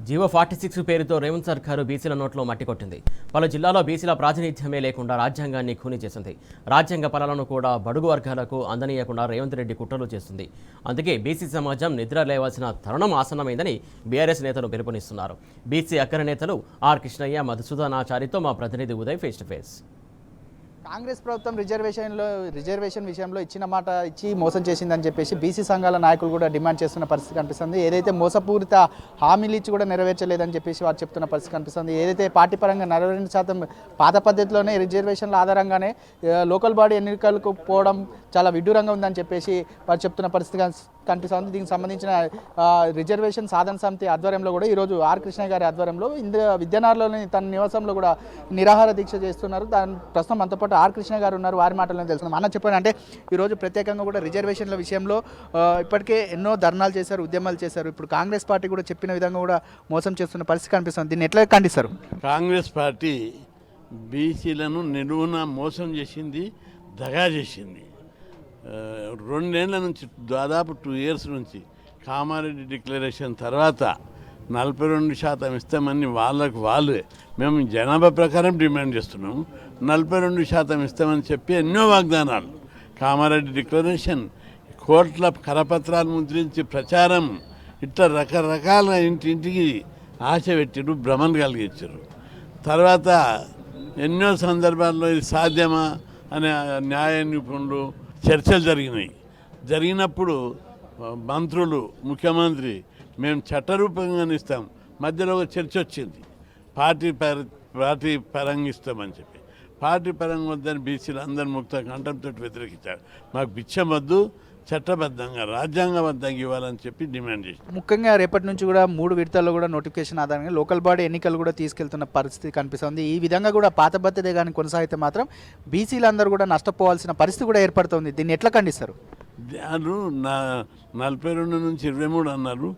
GO 46 పేరుతో రేవంత్ సర్కారు బీసీల నోట్లో మట్టి కొట్టింది. పలు జిల్లాలో బీసీల ప్రాతినిధ్యమే లేకుండా రాజ్యాంగాన్ని ఖూనీ చేసింది. రాజ్యాంగ ఫలాలను కూడా బడుగు వర్గాలకు అందనీయకుండా రేవంత్ రెడ్డి కుట్రలు చేస్తుంది. అందుకే బీసీ సమాజం నిద్ర లేవాల్సిన తరుణం ఆసన్నమైందని బీఆర్ఎస్ నేతలు పిలుపునిస్తున్నారు. బీసీ అగ్ర నేతలు ఆర్ కృష్ణయ్య, మధుసూదనాచారితో మా ప్రతినిధి Uday face to face. Congress ప్రభుత్వం రిజర్వేషన్ విషయంలో ఇచ్చిన మాట ఇచ్చి మోసం చేసిందని చెప్పేసి బీసీ సంఘాల నాయకులు కూడా డిమాండ్ చేస్తున్న పరిస్థితి కనిపిస్తుంది. ఏదైతే మోసపూరిత హామీలు ఇచ్చి కూడా నెరవేర్చలేదని చెప్పేసి వారు చెప్తున్న పరిస్థితి కనిపిస్తుంది. ఏదైతే పార్టీ పరంగా 42% పాత పద్ధతిలోనే రిజర్వేషన్ల ఆధారంగానే లోకల్ బాడీ ఎన్నికలకు పోవడం చాలా విడ్డూరంగా ఉందని చెప్పేసి వారు చెప్తున్న పరిస్థితి కనిపిస్తుంది. దీనికి సంబంధించిన రిజర్వేషన్ సాధన సమితి ఆధ్వర్యంలో కూడా ఈరోజు ఆర్ కృష్ణ గారి ఆధ్వర్యంలో విద్యానగర్లోని తన నివాసంలో కూడా నిరాహార దీక్ష చేస్తున్నారు. ప్రస్తుతం మనతో పాటు ఆర్ కృష్ణ గారు ఉన్నారు. వారి మాటలను తెలుసుకున్నాం. అన్న చెప్పండి, అంటే ఈరోజు ప్రత్యేకంగా కూడా రిజర్వేషన్ల విషయంలో ఇప్పటికే ఎన్నో ధర్నాలు చేశారు, ఉద్యమాలు చేశారు. ఇప్పుడు కాంగ్రెస్ పార్టీ కూడా చెప్పిన విధంగా కూడా మోసం చేస్తున్న పరిస్థితి కనిపిస్తుంది. దీన్ని ఎట్లా ఖండిస్తారు? కాంగ్రెస్ పార్టీ బీసీలను నిలువున మోసం చేసింది, దగా చేసింది. 2 ఏళ్ల నుంచి దాదాపు 2 years నుంచి కామారెడ్డి డిక్లరేషన్ తర్వాత 42% ఇస్తామని వాళ్ళే మేము జనాభా ప్రకారం డిమాండ్ చేస్తున్నాము. 42% ఇస్తామని చెప్పి ఎన్నో వాగ్దానాలు, కామారెడ్డి డిక్లరేషన్, కోట్ల కరపత్రాలు ముద్రించి ప్రచారం, ఇట్లా రకరకాల ఇంటింటికి ఆశ పెట్టిరు, భ్రమను కలిగించారు. తర్వాత ఎన్నో సందర్భాల్లో ఇది సాధ్యమా అనే న్యాయ నిపుణులు చర్చలు జరిగినప్పుడు మంత్రులు, ముఖ్యమంత్రి మేము చట్టరూపంగా ఇస్తాం, మధ్యలో ఒక చర్చ వచ్చింది, పార్టీ పరంగా ఇస్తామని చెప్పి. పార్టీ పరంగా వద్దని బీసీలు అందరు ముక్త కంఠంతో వ్యతిరేకించారు. మాకు బిచ్చం వద్దు, చట్టబద్ధంగా రాజ్యాంగబద్ధంగా ఇవ్వాలని చెప్పి డిమాండ్ చేశారు. ముఖ్యంగా రేపటి నుంచి కూడా 3 విడతల్లో కూడా నోటిఫికేషన్ ఆధారంగా లోకల్ బాడీ ఎన్నికలు కూడా తీసుకెళ్తున్న పరిస్థితి కనిపిస్తుంది. ఈ విధంగా కూడా పాత పద్ధతే కానీ కొనసాగితే మాత్రం బీసీలందరూ కూడా నష్టపోవాల్సిన పరిస్థితి కూడా ఏర్పడుతుంది. దీన్ని ఎట్లా ఖండిస్తారు? వాళ్ళు 42 నుంచి 23 అన్నారు.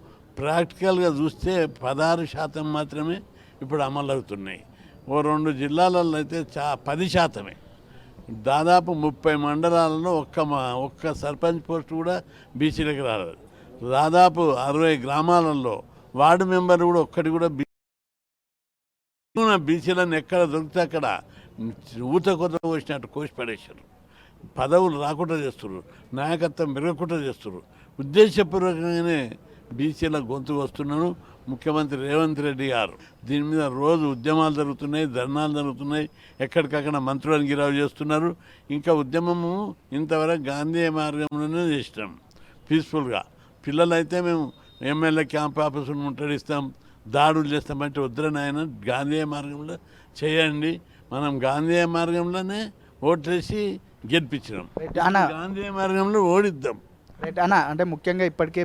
ప్రాక్టికల్గా చూస్తే 16% మాత్రమే ఇప్పుడు అమలు అవుతున్నాయి. ఓ 2 జిల్లాలలో అయితే 10%. దాదాపు 30 మండలాలలో ఒక్క సర్పంచ్ పోస్ట్ కూడా బీసీలకు రాలేదు. దాదాపు 60 గ్రామాలలో వార్డు మెంబర్ కూడా ఒక్కటి కూడా బీసీలను ఎక్కడ దొరికితే అక్కడ ఊత కొత్త కోసినట్టు కోసి పడేశారు. పదవులు రాకుండా చేస్తున్నారు, నాయకత్వం పెరగకుండా చేస్తున్నారు. ఉద్దేశపూర్వకంగానే బీసీల గొంతు వస్తున్నాను ముఖ్యమంత్రి రేవంత్ రెడ్డి గారు. దీని మీద రోజు ఉద్యమాలు జరుగుతున్నాయి, ధర్నాలు జరుగుతున్నాయి, ఎక్కడికక్కడ మంత్రులను గిరావు చేస్తున్నారు. ఇంకా ఉద్యమము ఇంతవరకు గాంధీ మార్గంలోనే చేసినాం పీస్ఫుల్గా. పిల్లలైతే మేము ఎమ్మెల్యే క్యాంప్ ఆఫీసులు ముట్టడిస్తాం, దాడులు చేస్తామంటే వద్దని ఆయన గాంధీ మార్గంలో చేయండి, మనం గాంధీ మార్గంలోనే ఓట్లేసి గెలిపించినాం, గాంధీ మార్గంలో ఓడిద్దాం. రైట్ అన్న, అంటే ముఖ్యంగా ఇప్పటికే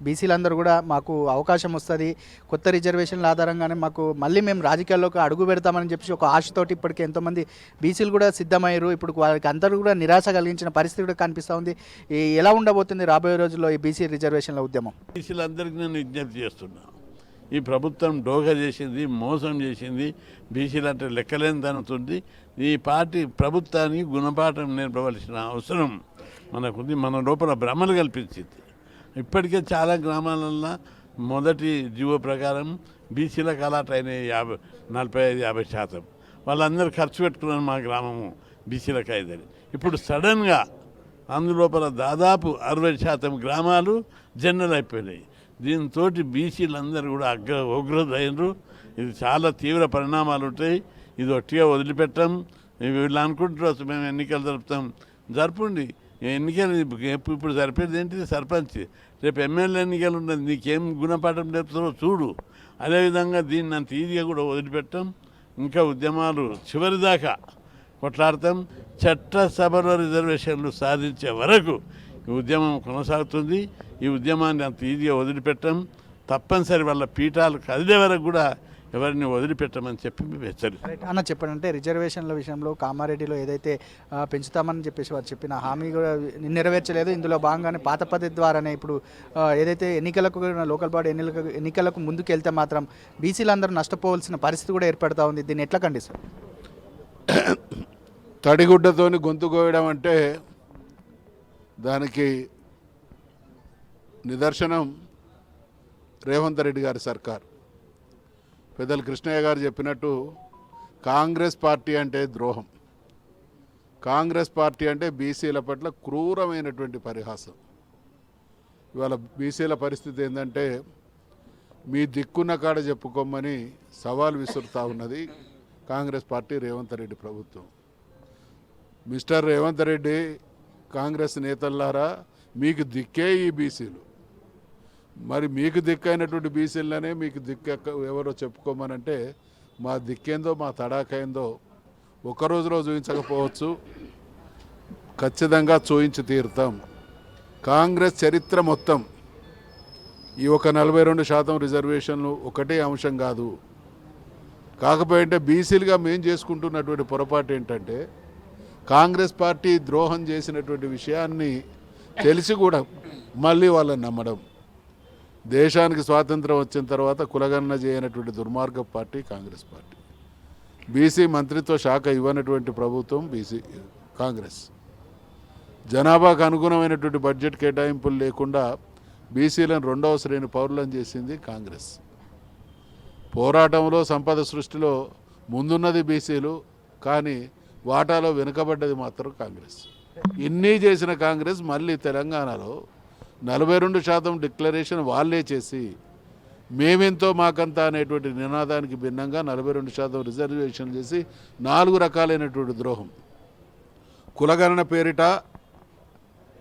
బీసీలందరూ కూడా మాకు అవకాశం వస్తుంది, కొత్త రిజర్వేషన్ల ఆధారంగానే మాకు మళ్ళీ మేము రాజకీయాల్లోకి అడుగు పెడతామని చెప్పి ఒక ఆశతోటి ఇప్పటికే ఎంతోమంది బీసీలు కూడా సిద్ధమయ్యారు. ఇప్పుడు వాళ్ళకి అందరూ కూడా నిరాశ కలిగించిన పరిస్థితి కూడా కనిపిస్తూ ఉంది. ఎలా ఉండబోతుంది రాబోయే రోజుల్లో ఈ బీసీ రిజర్వేషన్ల ఉద్యమం? బీసీలందరికీ నేను విజ్ఞప్తి చేస్తున్నా, ఈ ప్రభుత్వం డోగా చేసింది, మోసం చేసింది, బీసీలు అంటే లెక్కలేని తనుతుంది. ఈ పార్టీ ప్రభుత్వానికి గుణపాఠం నేర్పవలసిన అవసరం మనకుంది. మన లోపల భ్రమలు కల్పించింది. ఇప్పటికే చాలా గ్రామాలల్లో మొదటి జీవో ప్రకారం బీసీలకు అలాట్ అయినాయి 45-50%. వాళ్ళందరూ ఖర్చు పెట్టుకున్నారు మా గ్రామము బీసీలకు అయిందని. ఇప్పుడు సడన్గా అందులోపల దాదాపు 60% గ్రామాలు జనరల్ అయిపోయినాయి. దీంతో బీసీలందరూ కూడా ఉగ్రదైనరు. ఇది చాలా తీవ్ర పరిణామాలు ఉంటాయి. ఇది ఒట్టిగా వదిలిపెట్టాం. వీళ్ళు అనుకుంటారు మేము ఎన్నికలు జరుపుండి, ఎన్నికలు ఇప్పుడు సరిపోయేది ఏంటిది సర్పంచ్, రేపు ఎమ్మెల్యే ఎన్నికలు ఉన్నది, నీకేం గుణపాఠం నేర్పుతారో చూడు. అదేవిధంగా దీన్ని అంత ఈజీగా కూడా వదిలిపెట్టాం. ఇంకా ఉద్యమాలు చివరిదాకా కొట్లాడతాం. చట్టసభలో రిజర్వేషన్లు సాధించే వరకు ఈ ఉద్యమం కొనసాగుతుంది. ఈ ఉద్యమాన్ని అంత ఈజీగా వదిలిపెట్టాం. తప్పనిసరి వాళ్ళ పీఠాలు కదిలే వరకు కూడా ఎవరిని వదిలిపెట్టమని చెప్పి హెచ్చరిస్తాం. అన్న చెప్పండి, అంటే రిజర్వేషన్ల విషయంలో కామారెడ్డిలో ఏదైతే పెంచుతామని చెప్పేసి వారు చెప్పిన హామీ కూడా నెరవేర్చలేదు. ఇందులో భాగంగానే పాత పద్ధతి ద్వారానే ఇప్పుడు ఏదైతే ఎన్నికలకు లోకల్ బాడీ ఎన్నికలకు ముందుకు వెళ్తే మాత్రం బీసీలందరూ నష్టపోవాల్సిన పరిస్థితి కూడా ఏర్పడుతూ ఉంది. దీన్ని ఎట్లా ఖండిస్తారు? తడిగుడ్డతోని గొంతు కోయడం అంటే దానికి నిదర్శనం రేవంత్ రెడ్డి గారి సర్కార్. పెద్దలు కృష్ణయ్య గారు చెప్పినట్టు కాంగ్రెస్ పార్టీ అంటే ద్రోహం. కాంగ్రెస్ పార్టీ అంటే బీసీల పట్ల క్రూరమైనటువంటి పరిహాసం. ఇవాళ బీసీల పరిస్థితి ఏంటంటే మీ దిక్కున్న కాడ చెప్పుకోమని సవాల్ విసురుతూ ఉన్నది కాంగ్రెస్ పార్టీ, రేవంత్ రెడ్డి ప్రభుత్వం. మిస్టర్ రేవంత్ రెడ్డి, కాంగ్రెస్ నేతల్లారా, మీకు దిక్కే ఈ బీసీలు. మరి మీకు దిక్కైనటువంటి బీసీలనే మీకు దిక్కు ఎవరో చెప్పుకోమనంటే మా దిక్కేందో మా తడాకైందో ఒకరోజులో చూపించకపోవచ్చు, ఖచ్చితంగా చూయించి తీరుతాం. కాంగ్రెస్ చరిత్ర మొత్తం ఈ ఒక 42% రిజర్వేషన్లు ఒకటే అంశం కాదు. కాకపోతే బీసీలుగా మేము చేసుకుంటున్నటువంటి పొరపాటు ఏంటంటే కాంగ్రెస్ పార్టీ ద్రోహం చేసినటువంటి విషయాన్ని తెలిసి కూడా మళ్ళీ వాళ్ళని నమ్మడం. దేశానికి స్వాతంత్రం వచ్చిన తర్వాత కులగణన చేయనటువంటి దుర్మార్గ పార్టీ కాంగ్రెస్ పార్టీ. బీసీ మంత్రిత్వ శాఖ ఇవ్వనటువంటి ప్రభుత్వం కాంగ్రెస్. జనాభాకు అనుగుణమైనటువంటి బడ్జెట్ కేటాయింపులు లేకుండా బీసీలను రెండవ శ్రేణి పౌరులను చేసింది కాంగ్రెస్. పోరాటంలో సంపద సృష్టిలో ముందున్నది బీసీలు, కానీ వాటాలో వెనుకబడ్డది మాత్రం కాంగ్రెస్. ఇన్ని చేసిన కాంగ్రెస్ మళ్ళీ తెలంగాణలో 42% డిక్లరేషన్ వాళ్ళే చేసి మేమెంతో మాకంతా అనేటువంటి నినాదానికి భిన్నంగా 42% రిజర్వేషన్ చేసి 4 రకాలైనటువంటి ద్రోహం. కులగణన పేరిట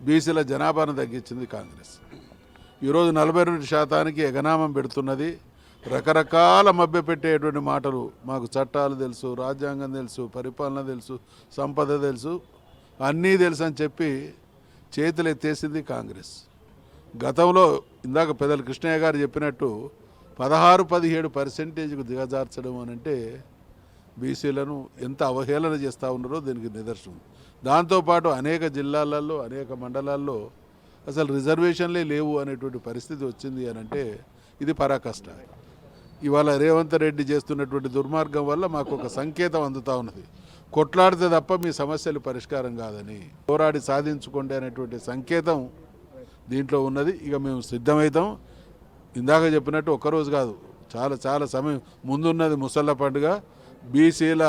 బీసీల జనాభాను తగ్గించింది కాంగ్రెస్. ఈరోజు 42%కి ఎగనామం పెడుతున్నది. రకరకాల మభ్యపెట్టేటువంటి మాటలు, మాకు చట్టాలు తెలుసు, రాజ్యాంగం తెలుసు, పరిపాలన తెలుసు, సంపద తెలుసు, అన్నీ తెలుసు అని చెప్పి చేతులు ఎత్తేసింది కాంగ్రెస్. గతంలో ఇందాక పెద్దలు కృష్ణయ్య గారు చెప్పినట్టు 16-17% దిగజార్చడం అని అంటే బీసీలను ఎంత అవహేళన చేస్తూ ఉన్నారో దీనికి నిదర్శనం. దాంతోపాటు అనేక జిల్లాలలో, అనేక మండలాల్లో అసలు రిజర్వేషన్లే లేవు అనేటువంటి పరిస్థితి వచ్చింది అని అంటే ఇది పరాకష్ట. ఇవాళ రేవంత్ రెడ్డి చేస్తున్నటువంటి దుర్మార్గం వల్ల మాకు ఒక సంకేతం అందుతూ ఉన్నది. కొట్లాడితే తప్ప మీ సమస్యలు పరిష్కారం కాదని, పోరాడి సాధించుకోండి అనేటువంటి సంకేతం దీంట్లో ఉన్నది. ఇక మేము సిద్ధమవుతాం. ఇందాక చెప్పినట్టు ఒక్కరోజు కాదు, చాలా చాలా సమయం ముందున్నది ముసళ్ళ పండుగ. బీసీల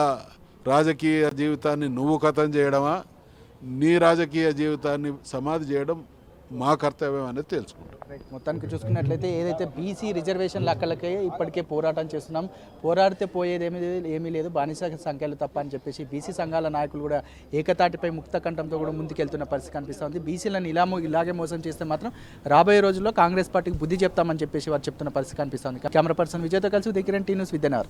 రాజకీయ జీవితాన్ని నువ్వు ఖతం చేయడమా, నీ రాజకీయ జీవితాన్ని సమాధి చేయడం మా కర్తవ్యం అనేది తెలుసుకుంటాం. మొత్తానికి చూసుకున్నట్లయితే ఏదైతే బీసీ రిజర్వేషన్ల హక్కులకే ఇప్పటికే పోరాటం చేస్తున్నాం, పోరాడితే పోయేది ఏమీ లేదు, బానిస సంఖ్యలు తప్ప అని చెప్పేసి బీసీ సంఘాల నాయకులు కూడా ఏకతాటిపై ముక్త కంఠంతో కూడా ముందుకెళ్తున్న పరిస్థితి కనిపిస్తుంది. బీసీలను ఇలాగే మోసం చేస్తే మాత్రం రాబోయే రోజుల్లో కాంగ్రెస్ పార్టీకి బుద్ధి చెప్తామని చెప్పేసి వారు చెప్తున్న పరిస్థితి కనిపిస్తుంది. కెమెరా పర్సన్ విజయ్తో కలిసి దిగిరెన్ టీ న్యూస్ విద్యనార్.